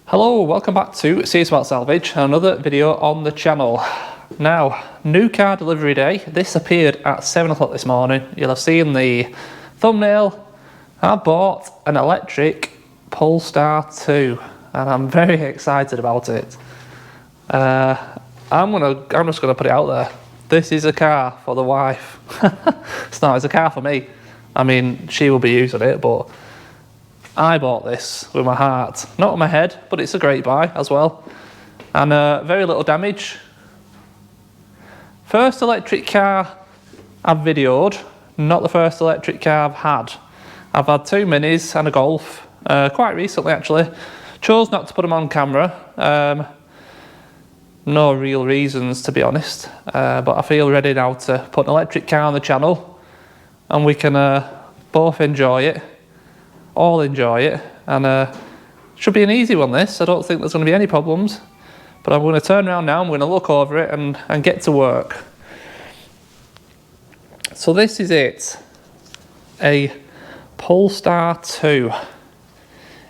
Hello, welcome back to Serious About Salvage, another video on the channel. Now, new car delivery day. This appeared at 7 o'clock this morning. You'll have seen the thumbnail. I bought an electric Polestar 2 and I'm very excited about it. I'm just gonna put it out there. This is a car for the wife. It's a car for me. I mean, she will be using it, but I bought this with my heart, not with my head, but it's a great buy as well. And very little damage. First electric car I've videoed, not the first electric car I've had. I've had two Minis and a Golf, quite recently actually. Chose not to put them on camera. No real reasons, to be honest. But I feel ready now to put an electric car on the channel and we can both enjoy it. All enjoy it, and should be an easy one this. I don't think there's going to be any problems, but I'm going to turn around now, I'm going to look over it and get to work. So this is it, a Polestar 2.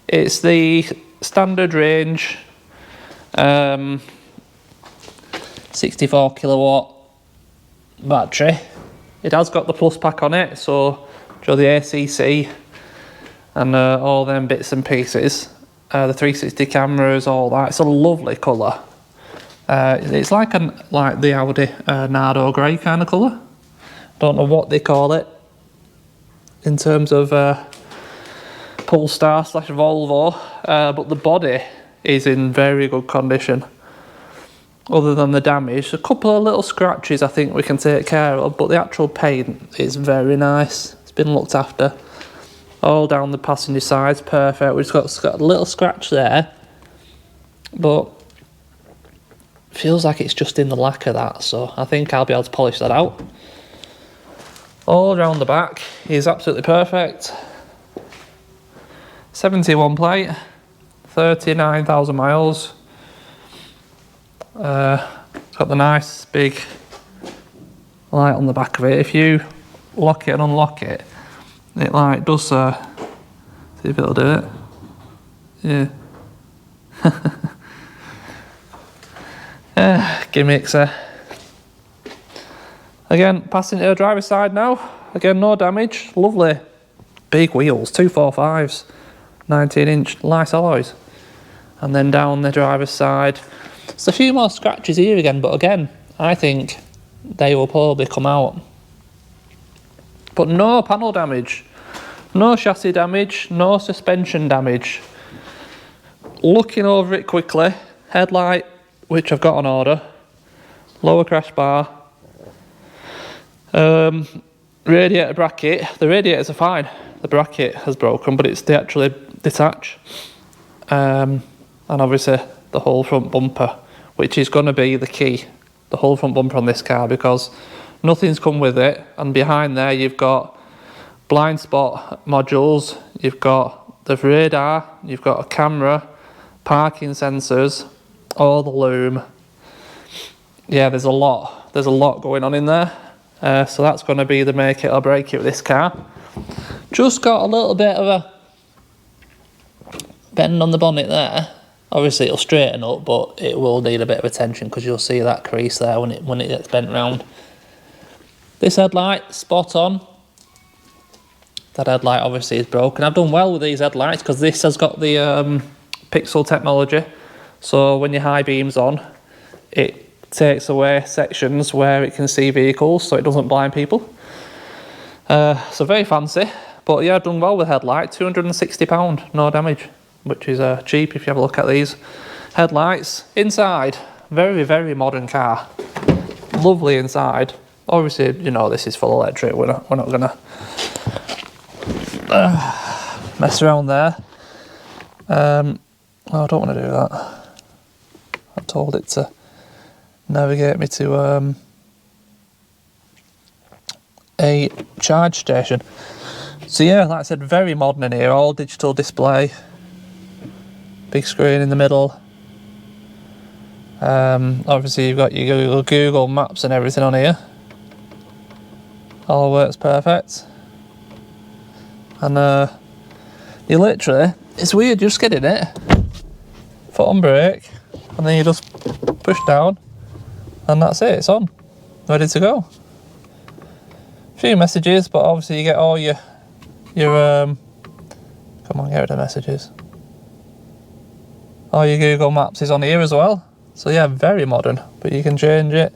It's the standard range 64 kilowatt battery. It has got the plus pack on it, so show the ACC and all them bits and pieces, the 360 cameras, all that. It's a lovely colour. It's like the Audi Nardo grey kind of colour. Don't know what they call it in terms of Polestar / Volvo, but the body is in very good condition. Other than the damage, a couple of little scratches I think we can take care of, but the actual paint is very nice. It's been looked after. All down the passenger side's perfect. We've got a little scratch there, but feels like it's just in the lacquer, that, so I think I'll be able to polish that out. All around the back is absolutely perfect. 71 plate, 39,000 miles. It's got the nice big light on the back of it. If you lock it and unlock it, it like does, see if it'll do it. Yeah. Gimmicks there. Again, passing to the driver's side now. Again, no damage. Lovely big wheels, 245s, 19-inch, nice alloys. And then down the driver's side, there's a few more scratches here again, but again, I think they will probably come out. But no panel damage, no chassis damage, no suspension damage. Looking over it quickly, headlight, which I've got on order, lower crash bar, radiator bracket. The radiators are fine, the bracket has broken, but it's the actually detach. And obviously the whole front bumper, which is going to be the key, the whole front bumper on this car, because nothing's come with it. And behind there you've got blind spot modules, you've got the radar, you've got a camera, parking sensors, all the loom. Yeah, there's a lot going on in there. So that's going to be the make it or break it with this car. Just got a little bit of a bend on the bonnet there. Obviously it'll straighten up, but it will need a bit of attention because you'll see that crease there when it gets bent round. This headlight, spot on. That headlight obviously is broken. I've done well with these headlights because this has got the pixel technology. So when your high beam's on, it takes away sections where it can see vehicles, so it doesn't blind people. So very fancy. But yeah, I've done well with headlight. £260, no damage, which is cheap if you have a look at these headlights. Inside, very, very modern car. Lovely inside. Obviously, you know, this is full electric. We're not gonna mess around there. Oh, I don't want to do that. I told it to navigate me to a charge station. So yeah, like I said, very modern in here. All digital display, big screen in the middle. Obviously you've got your Google Maps and everything on here. All works perfect. And you literally, it's weird just getting it foot on brake, and then you just push down, and that's it, it's on, ready to go. A few messages, but obviously you get all your come on, get rid of messages. All your Google Maps is on here as well. So yeah, very modern, but you can change it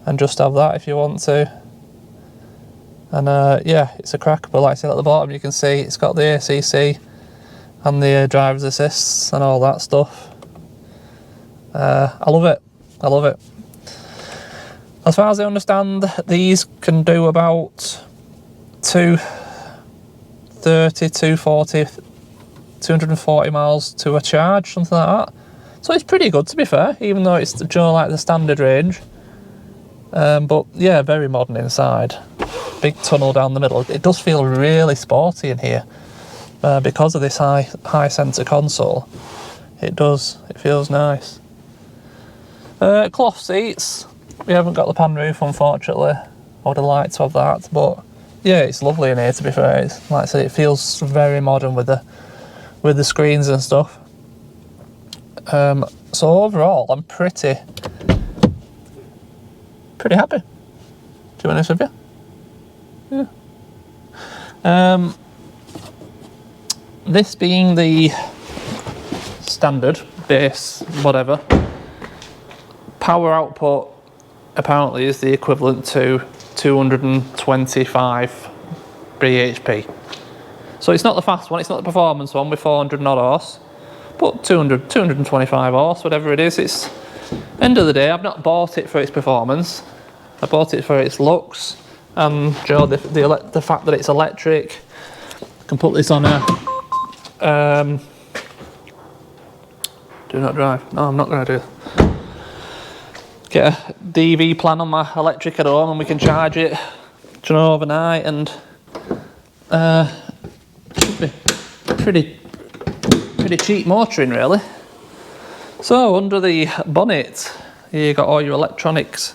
and just have that if you want to. And yeah, it's a cracker, but like I said at the bottom you can see it's got the ACC and the driver's assists and all that stuff. I love it, I love it. As far as I understand, these can do about 230, 240, 240 miles to a charge, something like that. So it's pretty good, to be fair, even though it's like the standard range. But yeah, very modern inside. Big tunnel down the middle. It does feel really sporty in here because of this high centre console. It does. It feels nice. Cloth seats. We haven't got the pan roof, unfortunately. I would have liked to have that, but yeah, it's lovely in here, to be fair. It's, like I said, it feels very modern with the screens and stuff. So overall, I'm pretty happy, to be honest with you. Yeah. This being the standard base, whatever, power output apparently is the equivalent to 225 bhp. So it's not the fast one, it's not the performance one with 400 odd horse, but 225 horse, whatever it is. It's end of the day, I've not bought it for its performance. I bought it for its looks and the fact that it's electric. I can put this on a do not drive. No, I'm not going to do. Get a DV plan on my electric at home and we can charge it, overnight, and should be pretty cheap motoring, really. So under the bonnet, you got all your electronics,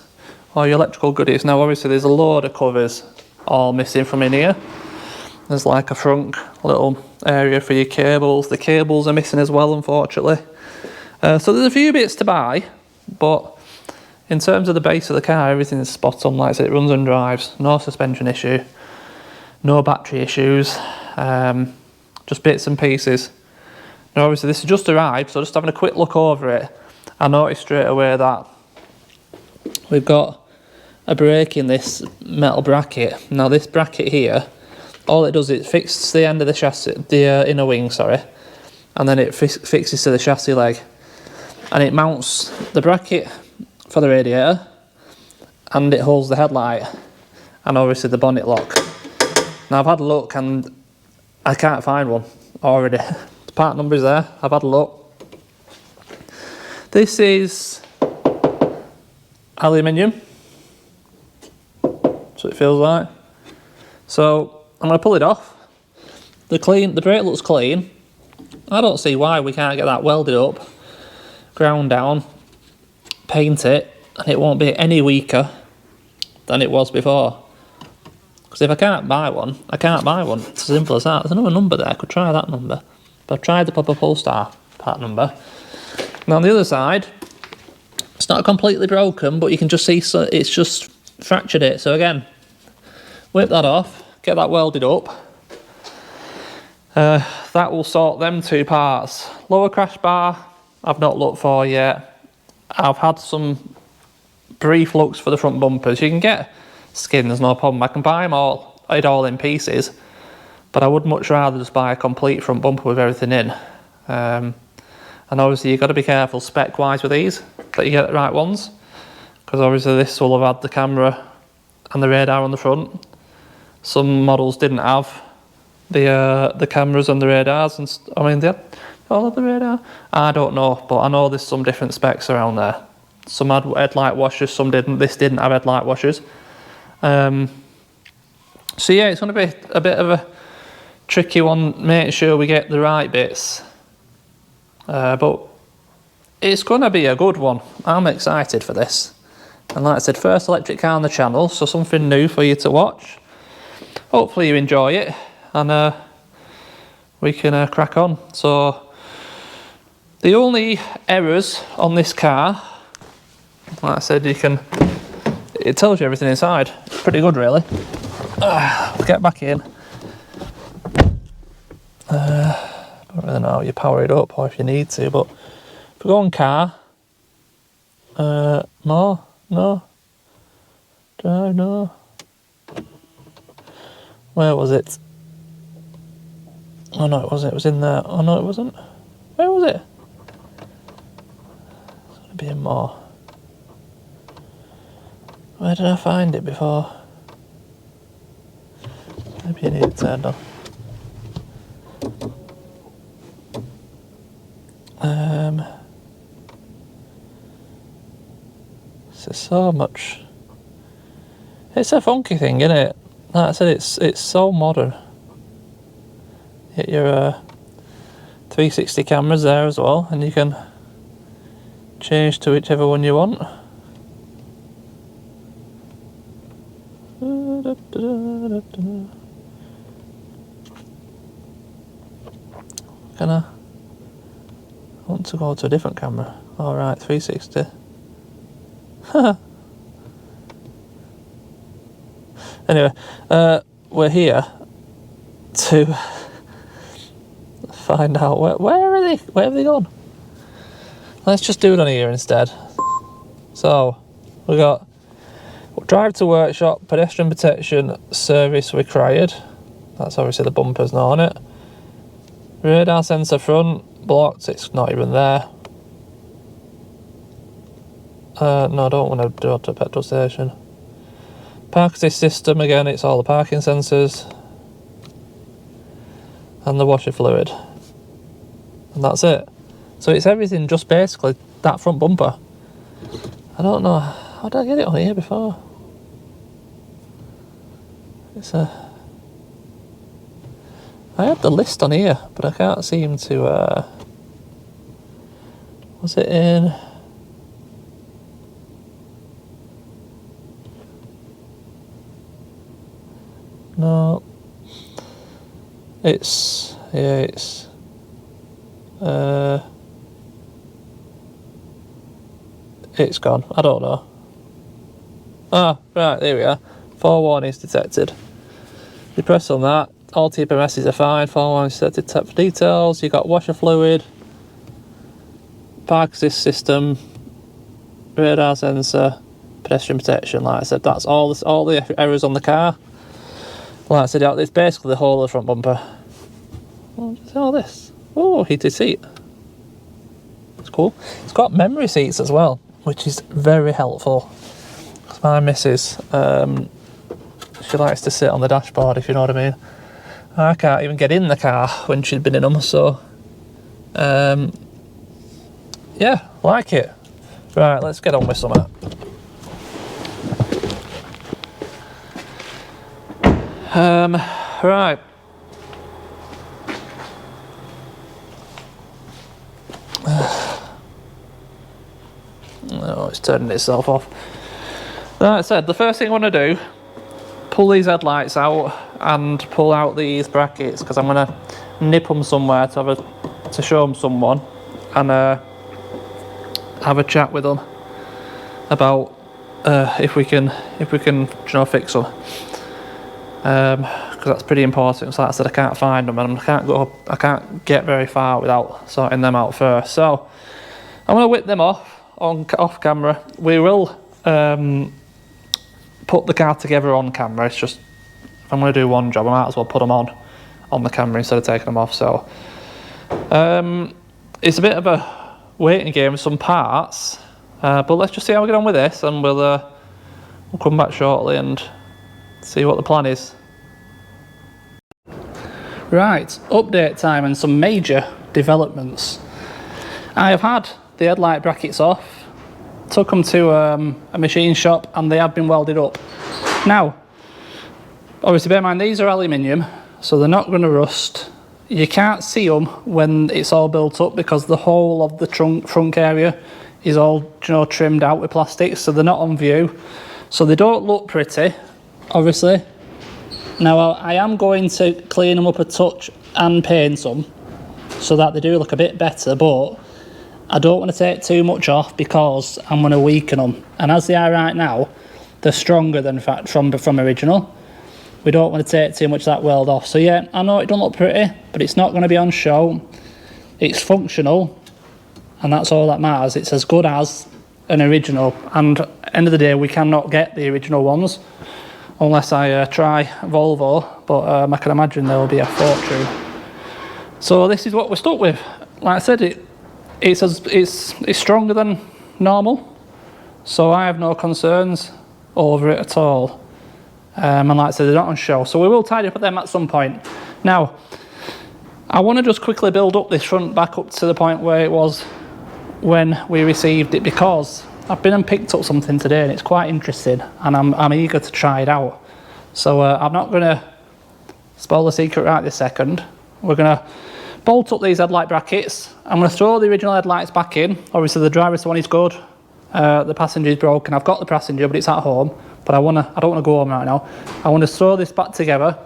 all your electrical goodies. Now obviously there's a load of covers all missing from in here. There's like a front little area for your cables. The cables are missing as well, unfortunately. So there's a few bits to buy, but in terms of the base of the car, everything is spot on. Like I said, it runs and drives, no suspension issue, no battery issues, just bits and pieces. Now obviously this has just arrived, so just having a quick look over it, I noticed straight away that we've got a brake in this metal bracket. Now this bracket here, all it does is it fixes the end of the chassis, the inner wing, sorry, and then it fixes to the chassis leg, and it mounts the bracket for the radiator, and it holds the headlight, and obviously the bonnet lock. Now I've had a look and I can't find one already. The part number is there, I've had a look. This is aluminium, so it feels like. So I'm going to pull it off. The brake looks clean. I don't see why we can't get that welded up, ground down, paint it, and it won't be any weaker than it was before. Because if I can't buy one, I can't buy one. It's as simple as that. There's another number there, I could try that number. But I've tried the Polestar part number. Now on the other side, it's not completely broken, but you can just see it's just fractured it. So again, whip that off, get that welded up. That will sort them two parts. Lower crash bar, I've not looked for yet. I've had some brief looks for the front bumpers. You can get skins, no problem. I can buy them all in pieces, but I would much rather just buy a complete front bumper with everything in. And obviously you've got to be careful spec wise with these, that you get the right ones, because obviously this will have had the camera and the radar on the front. Some models didn't have the cameras and the radars, and I mean they had all of the radar. I don't know, but I know there's some different specs around there. Some had headlight washers, some didn't. This didn't have headlight washers. So yeah, it's going to be a bit of a tricky one, making sure we get the right bits. But it's going to be a good one. I'm excited for this. And like I said, first electric car on the channel, so something new for you to watch. Hopefully you enjoy it, and we can crack on. So The only errors on this car, like I said, it tells you everything inside. It's pretty good, really. Get back in. Don't really know how you power it up or if you need to, but if we go on car, more, no, drive, no. Where was it? Oh no, it wasn't. It was in there. Oh no, it wasn't. Where was it? It's gonna be in more. Where did I find it before? Maybe you need it turned on. It's so much. It's a funky thing, isn't it? Like I said, it's so modern. Get your 360 cameras there as well, and you can change to whichever one you want. I want to go to a different camera. Alright, 360. Anyway, we're here to find out where have they gone? Let's just do it on here instead. So we got drive to workshop, pedestrian protection, service required. That's obviously the bumpers now on it. Radar sensor front blocked. It's not even there. No, I don't want to do it to a petrol station. Park assist system, again, it's all the parking sensors. And the washer fluid. And that's it. So it's everything just basically that front bumper. I don't know, how did I get it on here before? I had the list on here, but I can't seem to, was it in? No, it's gone. I don't know. Ah, right, there we are. 4 warnings detected. You press on that, all TPMSs are fine, 4 warnings detected, tap for details, you got washer fluid, park assist system, radar sensor, pedestrian protection, like I said, that's all the errors on the car. Like I said, it's basically the whole of the front bumper. What's all this? Oh, heated seat. That's cool. It's got memory seats as well, which is very helpful. Because my missus, she likes to sit on the dashboard, if you know what I mean. I can't even get in the car when she's been in them, so... yeah, like it. Right, let's get on with something. Right. Oh, it's turning itself off. Like I said, the first thing I want to do, pull these headlights out and pull out these brackets, because I'm going to nip them somewhere to show them someone and have a chat with them about if we can fix them. Because that's pretty important. So like I said, I can't find them and I can't get very far without sorting them out first. So I'm going to whip them off camera. We will put the car together on camera. It's just, if I'm going to do one job, I might as well put them on the camera instead of taking them off. So it's a bit of a waiting game with some parts, but let's just see how we get on with this, and we'll come back shortly and see what the plan is. Right, update time and some major developments. I have had the headlight brackets off, took them to a machine shop, and they have been welded up. Now, obviously bear in mind these are aluminium, so they're not going to rust. You can't see them when it's all built up because the whole of the trunk area is all trimmed out with plastic, so they're not on view. So they don't look pretty, obviously. Now I am going to clean them up a touch and paint them so that they do look a bit better, but I don't want to take too much off because I'm going to weaken them. And as they are right now, they're stronger than from original. We don't want to take too much of that weld off. So yeah, I know it don't look pretty, but it's not going to be on show. It's functional, and that's all that matters. It's as good as an original. And at the end of the day, we cannot get the original ones unless I try Volvo, but I can imagine there will be a fortune. So this is what we're stuck with. Like I said, it's stronger than normal, so I have no concerns over it at all. And like I said, they're not on show, so we will tidy up them at some point. Now, I want to just quickly build up this front back up to the point where it was when we received it, because I've been and picked up something today and it's quite interesting, and I'm eager to try it out. So I'm not going to spoil the secret right this second. We're going to bolt up these headlight brackets. I'm going to throw the original headlights back in. Obviously the driver's one is good, the passenger is broken. I've got the passenger, but it's at home, but I don't want to go home right now. I want to throw this back together,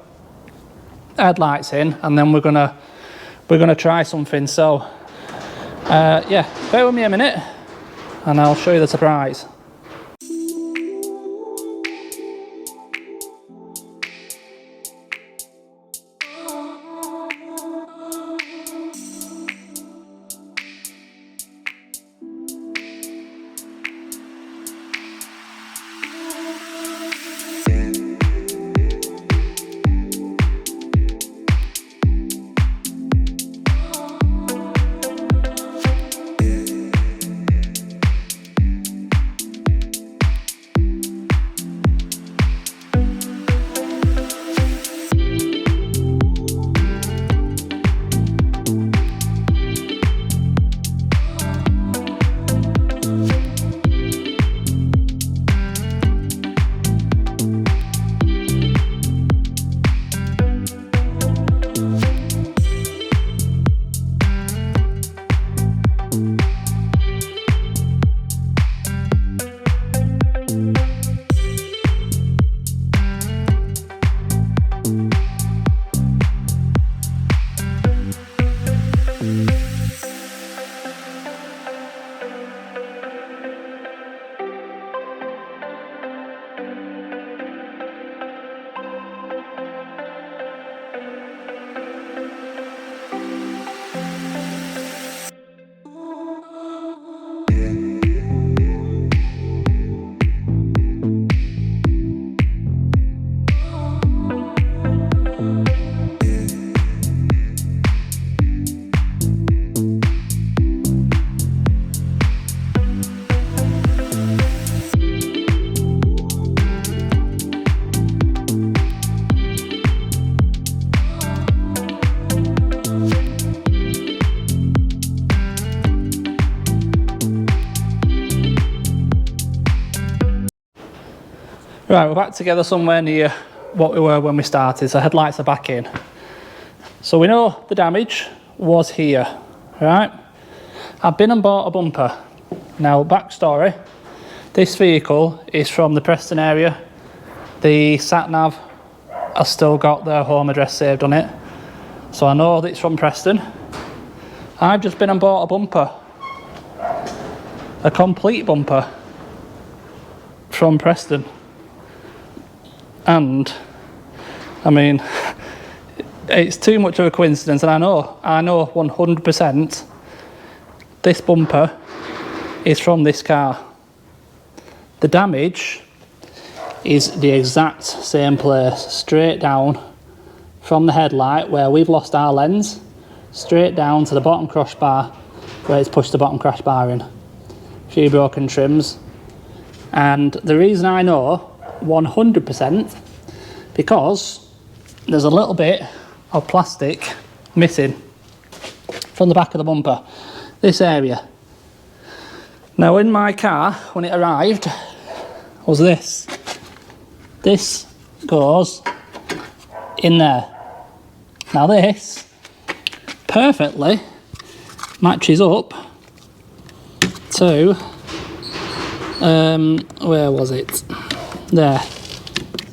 headlights in, and then we're gonna try something. So yeah, bear with me a minute and I'll show you the surprise. Right, we're back together somewhere near what we were when we started, so headlights are back in. So we know the damage was here, right? I've been and bought a bumper. Now, backstory, this vehicle is from the Preston area. The sat-nav has still got their home address saved on it, so I know that it's from Preston. I've just been and bought a bumper, a complete bumper from Preston. And I mean, it's too much of a coincidence, and I know 100% this bumper is from this car. The damage is the exact same place, straight down from the headlight where we've lost our lens, straight down to the bottom crossbar where it's pushed the bottom crossbar in. A few broken trims. And the reason I know 100%, because there's a little bit of plastic missing from the back of the bumper, this area. Now in my car when it arrived was this goes in there. Now this perfectly matches up to where was it? There,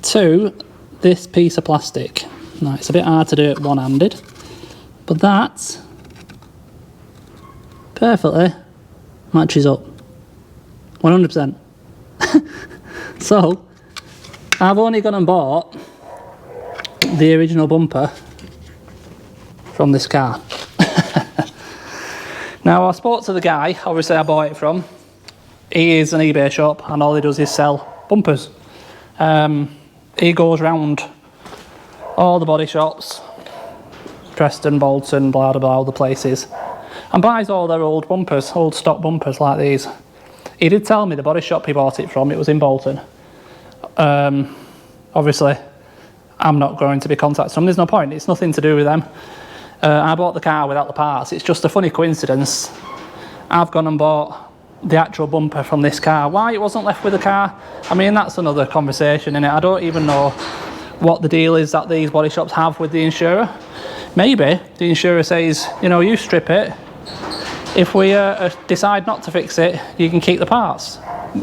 to this piece of plastic. Now it's a bit hard to do it one-handed, but that perfectly Matches up. 100%. So, I've only gone and bought the original bumper from this car. Now, I spoke to the guy, obviously I bought it from. He is an eBay shop and all he does is sell bumpers. He goes round all the body shops, Preston, Bolton, blah blah blah, all the places, and buys all their old bumpers, old stock bumpers like these. He did tell me the body shop he bought it from, it was in Bolton. Obviously, I'm not going to be contacting them, there's no point, it's nothing to do with them. I bought the car without the parts. It's just a funny coincidence. I've gone and bought the actual bumper from this car. Why it wasn't left with the car, I mean, that's another conversation, innit? I don't even know what the deal is that these body shops have with the insurer. Maybe the insurer says, you know, you strip it. If we decide not to fix it, you can keep the parts.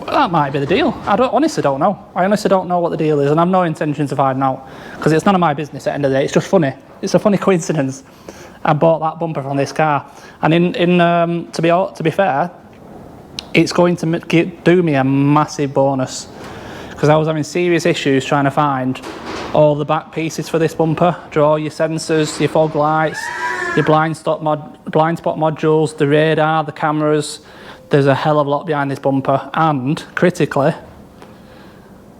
That might be the deal. I honestly don't know. I honestly don't know what the deal is, and I've no intention of finding out because it's none of my business at the end of the day. It's just funny. It's a funny coincidence. I bought that bumper from this car, and to be fair, it's going to do me a massive bonus because I was having serious issues trying to find all the back pieces for this bumper. Draw your sensors, your fog lights, your blind spot modules, the radar, the cameras. There's a hell of a lot behind this bumper, and critically,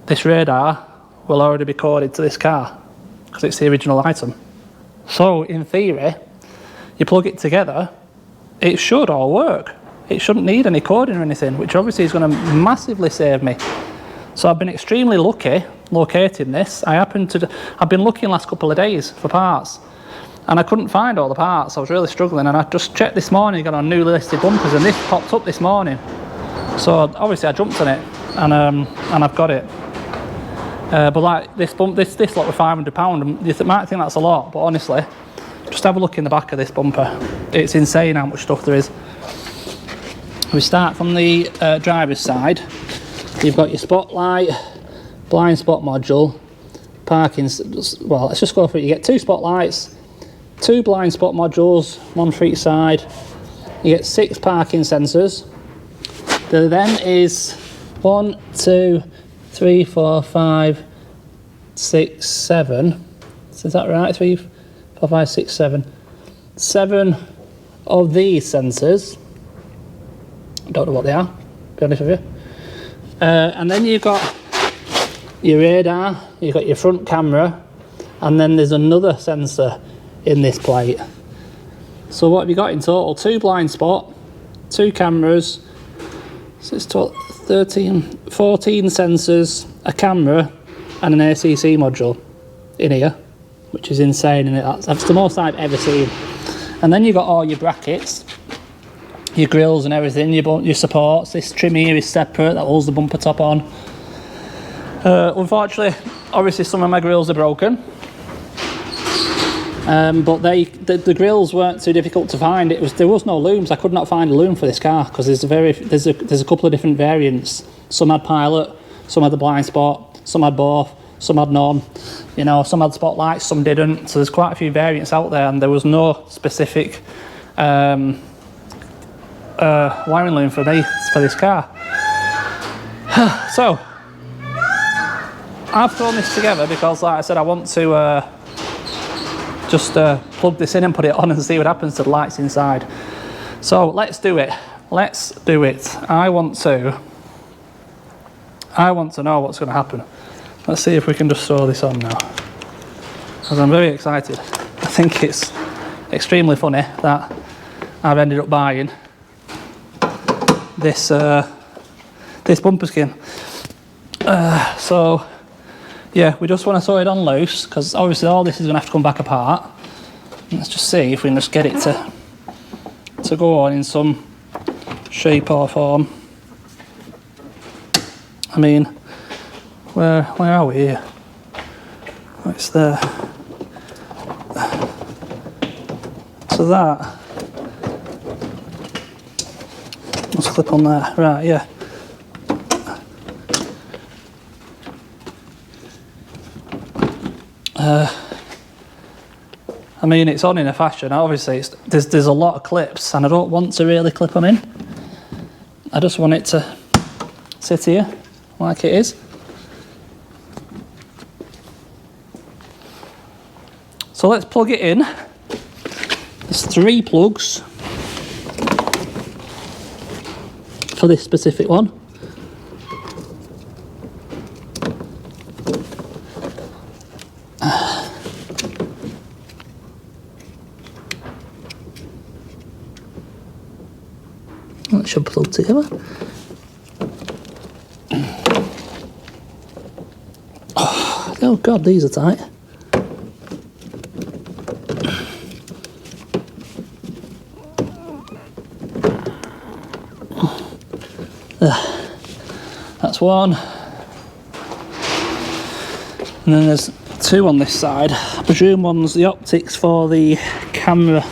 this radar will already be coded to this car because it's the original item. So in theory, you plug it together, it should all work. It shouldn't need any coding or anything, which obviously is going to massively save me. So I've been extremely lucky locating this. I've been looking last couple of days for parts, and I couldn't find all the parts. I was really struggling, and I just checked this morning, got on new listed bumpers, and this popped up this morning. So obviously I jumped on it, and I've got it. But like this lot was £500. You might think that's a lot, but honestly, just have a look in the back of this bumper. It's insane how much stuff there is. We start from the driver's side. You've got your spotlight, blind spot module, parking. Well, let's just go for it. You get 2 spotlights, 2 blind spot modules, 1 for each side. You get 6 parking sensors. There then is 1, 2, 3, 4, 5, 6, 7. Is that right? 3, 4, 5, 6, 7. 7 of these sensors. I don't know what they are, to be honest with you. And then you've got your radar, you've got your front camera, and then there's another sensor in this plate. So what have you got in total? 2 blind spot, 2 cameras, so it's 13, 14 sensors, a camera, and an ACC module in here, which is insane, isn't it? That's the most I've ever seen. And then you've got all your brackets, your grills and everything, your supports. This trim here is separate, that holds the bumper top on. Unfortunately, obviously some of my grills are broken, but the grills weren't too difficult to find. There was no looms. I could not find a loom for this car because there's a couple of different variants. Some had pilot, some had the blind spot, some had both, some had none. You know, some had spotlights, some didn't. So there's quite a few variants out there, and there was no specific wiring loom for me for this car. So I've thrown this together because, like I said, I want to just plug this in and put it on and see what happens to the lights inside. So let's do it. Let's do it. I want to know what's going to happen. Let's see if we can just throw this on now, because I'm very excited. I think it's extremely funny that I've ended up buying this this bumper skin. So yeah, we just want to throw it on loose because obviously all this is going to have to come back apart. Let's just see if we can just get it to go on in some shape or form. I mean, where are we here? It's there. So that. Let's clip on there. Right, yeah. I mean, it's on in a fashion. Obviously, there's a lot of clips, and I don't want to really clip them in. I just want it to sit here like it is. So let's plug it in. There's 3 plugs for this specific one. That should plug together. Oh god, these are tight. That's one. And then there's 2 on this side. I presume one's the optics for the camera.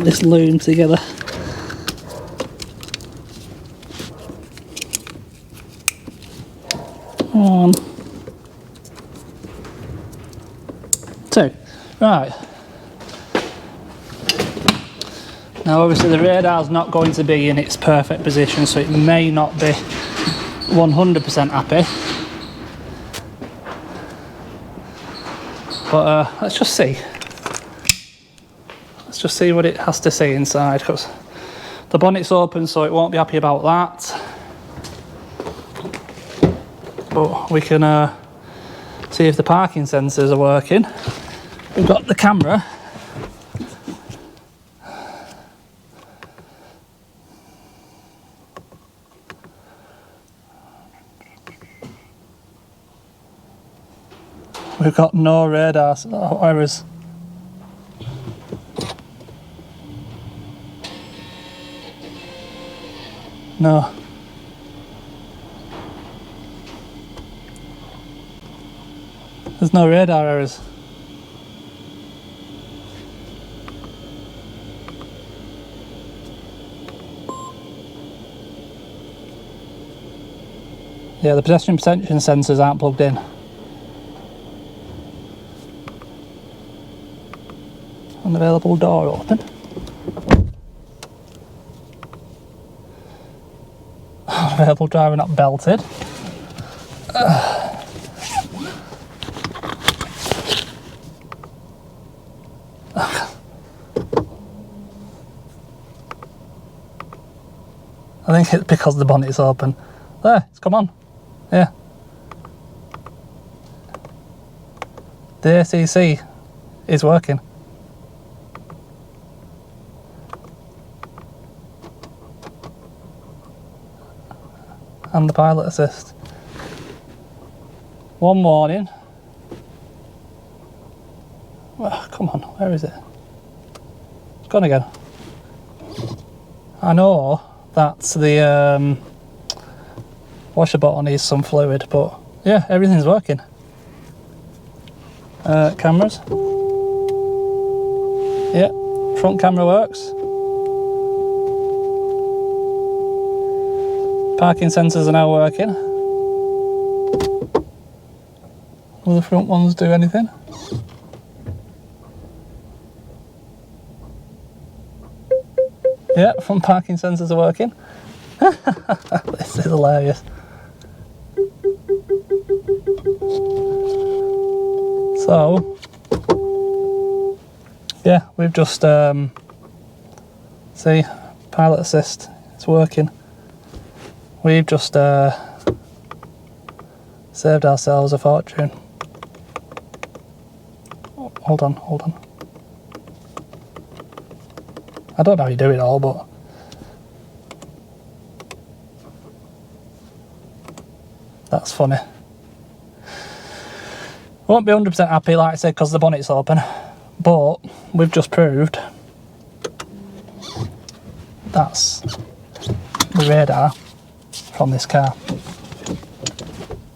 This loom together. One. 2. Right. Now obviously the radar's not going to be in its perfect position, so it may not be 100% happy. But let's just see. Let's just see what it has to say inside, because the bonnet's open, so it won't be happy about that. But we can see if the parking sensors are working. We've got the camera. We've got no radar errors. No. There's no radar errors. Yeah, the pedestrian protection sensors aren't plugged in. Unavailable door open. Unavailable driver not belted. I think it's because the bonnet's open. There, it's come on. Yeah. The ACC is working. And the pilot assist. One warning. Oh, come on, where is it? It's gone again. I know that's the washer bottle needs some fluid, but yeah, everything's working. Cameras. Yeah, front camera works. Parking sensors are now working. Will the front ones do anything? Yeah, front parking sensors are working. This is hilarious. So, yeah, we've just see, pilot assist, it's working. We've just saved ourselves a fortune. Oh, hold on. I don't know how you do it all, but that's funny. Won't be 100% happy, like I said, because the bonnet's open, but we've just proved that's the radar from this car.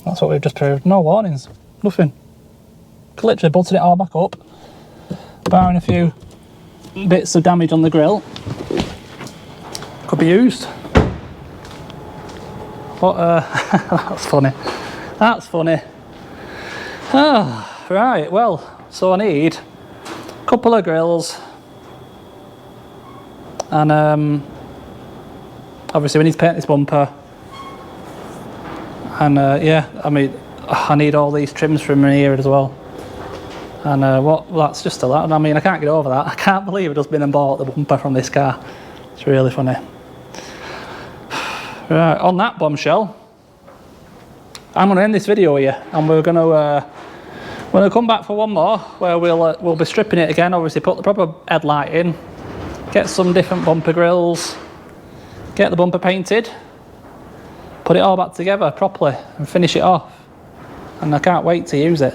That's what we've just proved. No warnings, nothing. Literally butted it all back up, barring a few bits of damage on the grille. Could be used. But that's funny. That's funny. Ah, right, well, so I need a couple of grills, And obviously we need to paint this bumper. And yeah, I mean, I need all these trims from here as well. And that's just a lot. I mean, I can't get over that. I can't believe I've just been and bought the bumper from this car. It's really funny. Right, on that bombshell, I'm going to end this video here, and we're going to come back for one more where we'll be stripping it again. Obviously, put the proper headlight in, get some different bumper grills, get the bumper painted, put it all back together properly, and finish it off. And I can't wait to use it.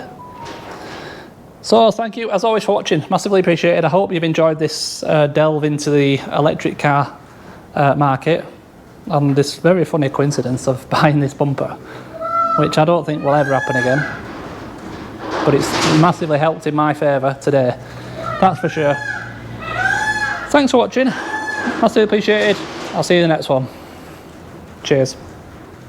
So thank you as always for watching, massively appreciated. I hope you've enjoyed this delve into the electric car market, and this very funny coincidence of buying this bumper, which I don't think will ever happen again, but it's massively helped in my favour today, that's for sure. Thanks for watching, massively appreciated. I'll see you in the next one. Cheers.